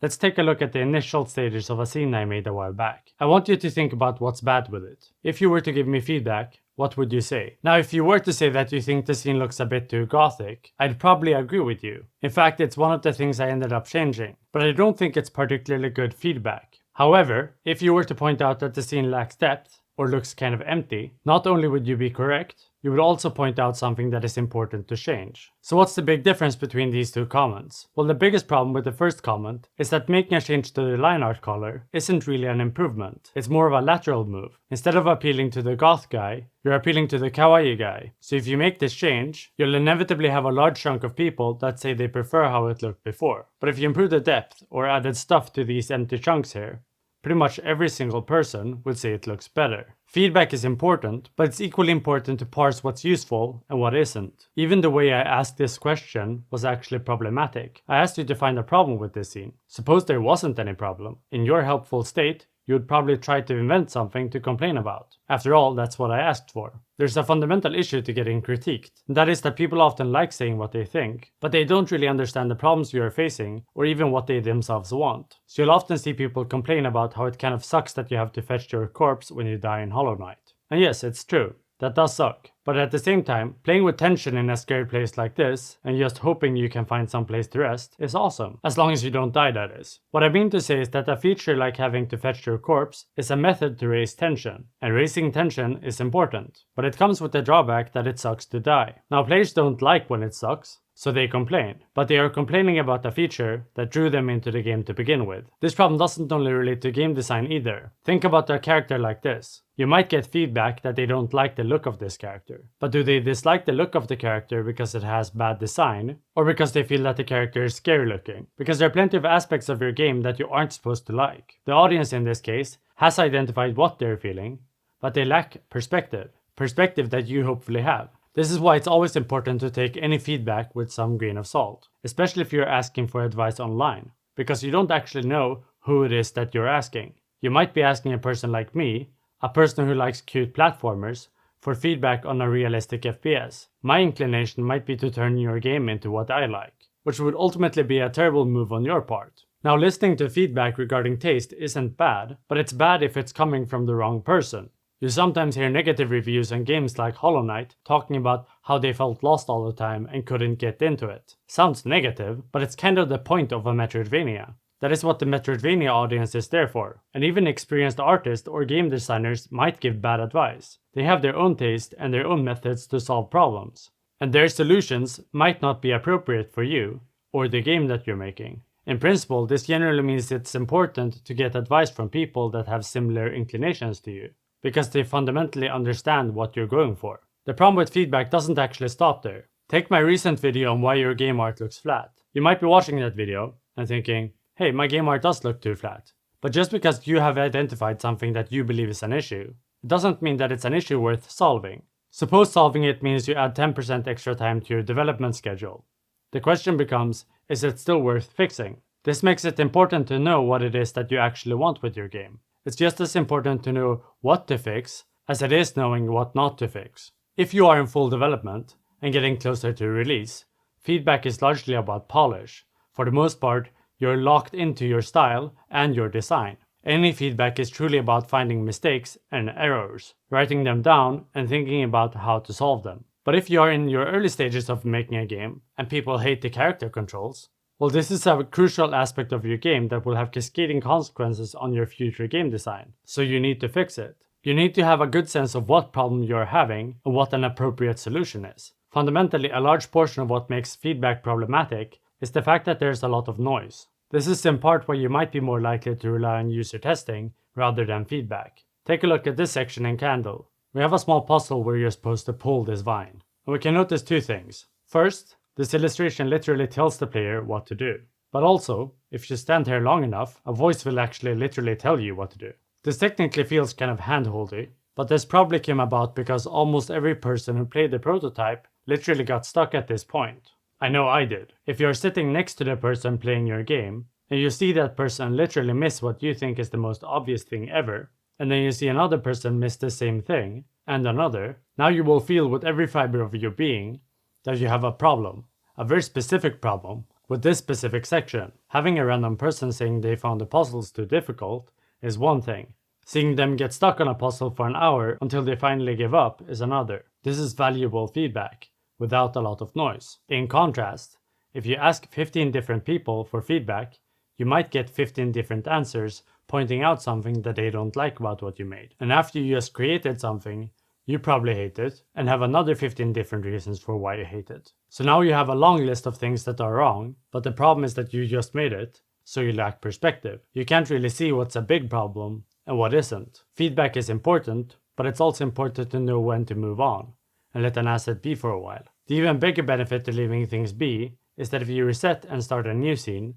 Let's take a look at the initial stages of a scene I made a while back. I want you to think about what's bad with it. If you were to give me feedback, what would you say? Now, if you were to say that you think the scene looks a bit too gothic, I'd probably agree with you. In fact, it's one of the things I ended up changing, but I don't think it's particularly good feedback. However, if you were to point out that the scene lacks depth, or looks kind of empty, not only would you be correct, you would also point out something that is important to change. So what's the big difference between these two comments? Well, the biggest problem with the first comment is that making a change to the line art color isn't really an improvement. It's more of a lateral move. Instead of appealing to the goth guy, you're appealing to the kawaii guy. So if you make this change, you'll inevitably have a large chunk of people that say they prefer how it looked before. But if you improve the depth or added stuff to these empty chunks here, pretty much every single person would say it looks better. Feedback is important, but it's equally important to parse what's useful and what isn't. Even the way I asked this question was actually problematic. I asked you to find a problem with this scene. Suppose there wasn't any problem. In your helpful state, you would probably try to invent something to complain about. After all, that's what I asked for. There's a fundamental issue to getting critiqued, and that is that people often like saying what they think, but they don't really understand the problems you are facing, or even what they themselves want. So you'll often see people complain about how it kind of sucks that you have to fetch your corpse when you die in Hollow Knight. And yes, it's true. That does suck. But at the same time, playing with tension in a scary place like this, and just hoping you can find some place to rest, is awesome. As long as you don't die, that is. What I mean to say is that a feature like having to fetch your corpse is a method to raise tension, and raising tension is important. But it comes with the drawback that it sucks to die. Now, players don't like when it sucks, so they complain, but they are complaining about a feature that drew them into the game to begin with. This problem doesn't only relate to game design either. Think about a character like this. You might get feedback that they don't like the look of this character, but do they dislike the look of the character because it has bad design, or because they feel that the character is scary looking? Because there are plenty of aspects of your game that you aren't supposed to like. The audience in this case has identified what they're feeling, but they lack perspective that you hopefully have. This is why it's always important to take any feedback with some grain of salt, especially if you're asking for advice online, because you don't actually know who it is that you're asking. You might be asking a person like me, a person who likes cute platformers, for feedback on a realistic FPS. My inclination might be to turn your game into what I like, which would ultimately be a terrible move on your part. Now, listening to feedback regarding taste isn't bad, but it's bad if it's coming from the wrong person. You sometimes hear negative reviews on games like Hollow Knight talking about how they felt lost all the time and couldn't get into it. Sounds negative, but it's kind of the point of a Metroidvania. That is what the Metroidvania audience is there for, and even experienced artists or game designers might give bad advice. They have their own taste and their own methods to solve problems, and their solutions might not be appropriate for you or the game that you're making. In principle, this generally means it's important to get advice from people that have similar inclinations to you, because they fundamentally understand what you're going for. The problem with feedback doesn't actually stop there. Take my recent video on why your game art looks flat. You might be watching that video and thinking, hey, my game art does look too flat. But just because you have identified something that you believe is an issue, it doesn't mean that it's an issue worth solving. Suppose solving it means you add 10% extra time to your development schedule. The question becomes, is it still worth fixing? This makes it important to know what it is that you actually want with your game. It's just as important to know what to fix as it is knowing what not to fix. If you are in full development and getting closer to release, feedback is largely about polish. For the most part, you're locked into your style and your design. Any feedback is truly about finding mistakes and errors, writing them down and thinking about how to solve them. But if you are in your early stages of making a game and people hate the character controls, well, this is a crucial aspect of your game that will have cascading consequences on your future game design, so you need to fix it. You need to have a good sense of what problem you're having and what an appropriate solution is. Fundamentally, a large portion of what makes feedback problematic is the fact that there's a lot of noise. This is in part why you might be more likely to rely on user testing rather than feedback. Take a look at this section in Candle. We have a small puzzle where you're supposed to pull this vine. And we can notice two things. First, this illustration literally tells the player what to do. But also, if you stand here long enough, a voice will actually literally tell you what to do. This technically feels kind of hand-holdy, but this probably came about because almost every person who played the prototype literally got stuck at this point. I know I did. If you're sitting next to the person playing your game, and you see that person literally miss what you think is the most obvious thing ever, and then you see another person miss the same thing, and another, now you will feel with every fiber of your being that you have a problem, a very specific problem, with this specific section. Having a random person saying they found the puzzles too difficult is one thing. Seeing them get stuck on a puzzle for an hour until they finally give up is another. This is valuable feedback, without a lot of noise. In contrast, if you ask 15 different people for feedback, you might get 15 different answers pointing out something that they don't like about what you made. And after you just created something, you probably hate it and have another 15 different reasons for why you hate it. So now you have a long list of things that are wrong, but the problem is that you just made it, so you lack perspective. You can't really see what's a big problem and what isn't. Feedback is important, but it's also important to know when to move on and let an asset be for a while. The even bigger benefit to leaving things be is that if you reset and start a new scene,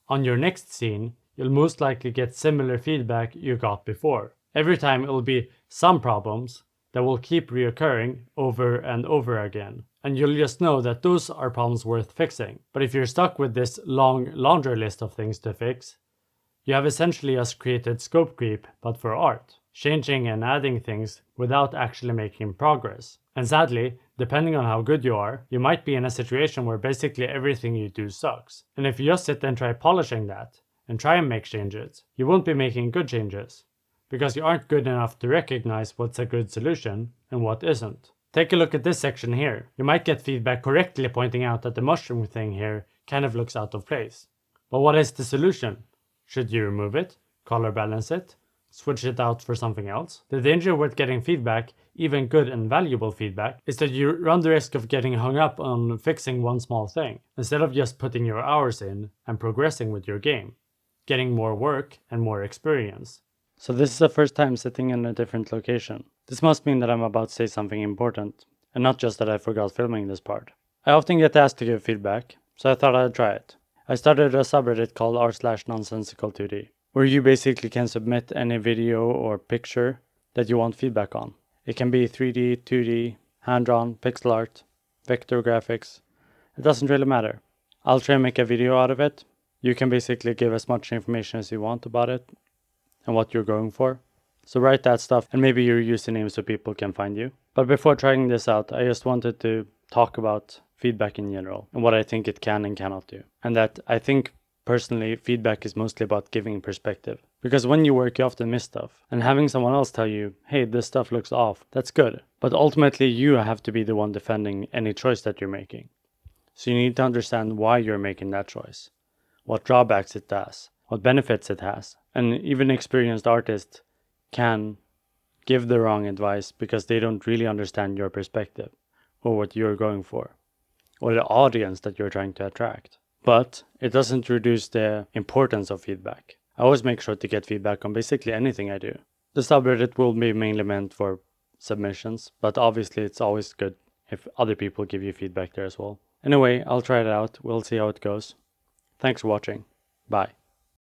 on your next scene, you'll most likely get similar feedback you got before. Every time it'll be some problems that will keep reoccurring over and over again. And you'll just know that those are problems worth fixing. But if you're stuck with this long laundry list of things to fix, you have essentially just created scope creep, but for art, changing and adding things without actually making progress. And sadly, depending on how good you are, you might be in a situation where basically everything you do sucks. And if you just sit and try polishing that, and try and make changes, you won't be making good changes, because you aren't good enough to recognize what's a good solution and what isn't. Take a look at this section here. You might get feedback correctly pointing out that the mushroom thing here kind of looks out of place. But what is the solution? Should you remove it, color balance it, switch it out for something else? The danger with getting feedback, even good and valuable feedback, is that you run the risk of getting hung up on fixing one small thing, instead of just putting your hours in and progressing with your game, getting more work and more experience. So this is the first time sitting in a different location. This must mean that I'm about to say something important, and not just that I forgot filming this part. I often get asked to give feedback, so I thought I'd try it. I started a subreddit called r/nonsensical2d, where you basically can submit any video or picture that you want feedback on. It can be 3D, 2D, hand-drawn, pixel art, vector graphics. It doesn't really matter. I'll try and make a video out of it. You can basically give as much information as you want about it and what you're going for. So write that stuff and maybe your username so people can find you. But before trying this out, I just wanted to talk about feedback in general and what I think it can and cannot do. And that I think personally feedback is mostly about giving perspective. Because when you work you often miss stuff. And having someone else tell you, hey, this stuff looks off, that's good. But ultimately you have to be the one defending any choice that you're making. So you need to understand why you're making that choice, what drawbacks it has, what benefits it has. And even experienced artists can give the wrong advice because they don't really understand your perspective or what you're going for or the audience that you're trying to attract. But it doesn't reduce the importance of feedback. I always make sure to get feedback on basically anything I do. The subreddit will be mainly meant for submissions, but obviously it's always good if other people give you feedback there as well. Anyway, I'll try it out. We'll see how it goes. Thanks for watching. Bye.